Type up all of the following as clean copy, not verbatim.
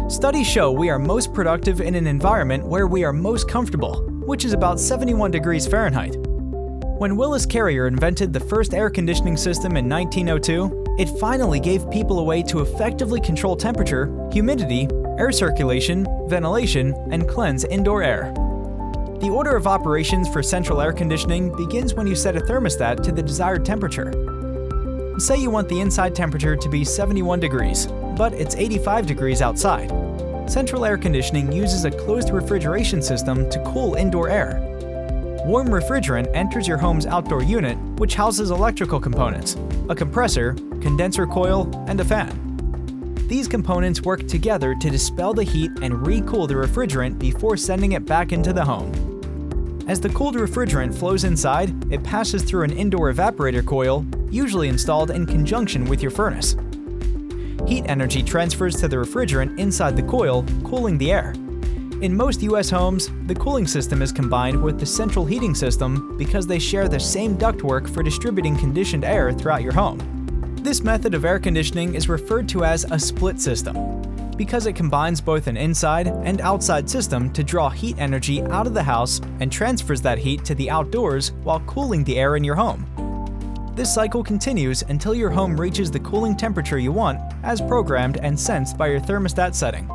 Studies show we are most productive in an environment where we are most comfortable, which is about 71 degrees Fahrenheit. When Willis Carrier invented the first air conditioning system in 1902, it finally gave people a way to effectively control temperature, humidity, air circulation, ventilation, and cleanse indoor air. The order of operations for central air conditioning begins when you set a thermostat to the desired temperature. Say you want the inside temperature to be 71 degrees, but it's 85 degrees outside. Central air conditioning uses a closed refrigeration system to cool indoor air. Warm refrigerant enters your home's outdoor unit, which houses electrical components, a compressor, condenser coil, and a fan. These components work together to dispel the heat and re-cool the refrigerant before sending it back into the home. As the cooled refrigerant flows inside, it passes through an indoor evaporator coil, usually installed in conjunction with your furnace. Heat energy transfers to the refrigerant inside the coil, cooling the air. In most US homes, the cooling system is combined with the central heating system because they share the same ductwork for distributing conditioned air throughout your home. This method of air conditioning is referred to as a split system, because it combines both an inside and outside system to draw heat energy out of the house and transfers that heat to the outdoors while cooling the air in your home. This cycle continues until your home reaches the cooling temperature you want, as programmed and sensed by your thermostat setting.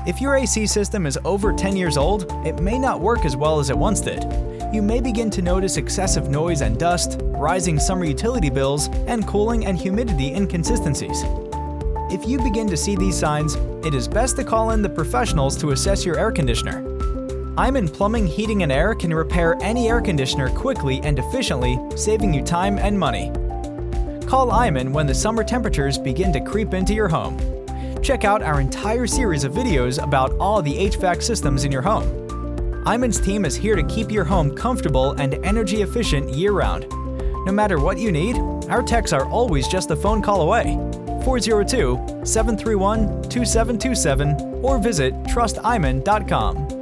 If your AC system is over 10 years old, it may not work as well as it once did. You may begin to notice excessive noise and dust, rising summer utility bills, and cooling and humidity inconsistencies. If you begin to see these signs, it is best to call in the professionals to assess your air conditioner. Eyman Plumbing, Heating and Air can repair any air conditioner quickly and efficiently, saving you time and money. Call Eyman when the summer temperatures begin to creep into your home. Check out our entire series of videos about all the HVAC systems in your home. Eyman's team is here to keep your home comfortable and energy efficient year-round. No matter what you need, our techs are always just a phone call away. 402-731-2727 or visit trusteyman.com.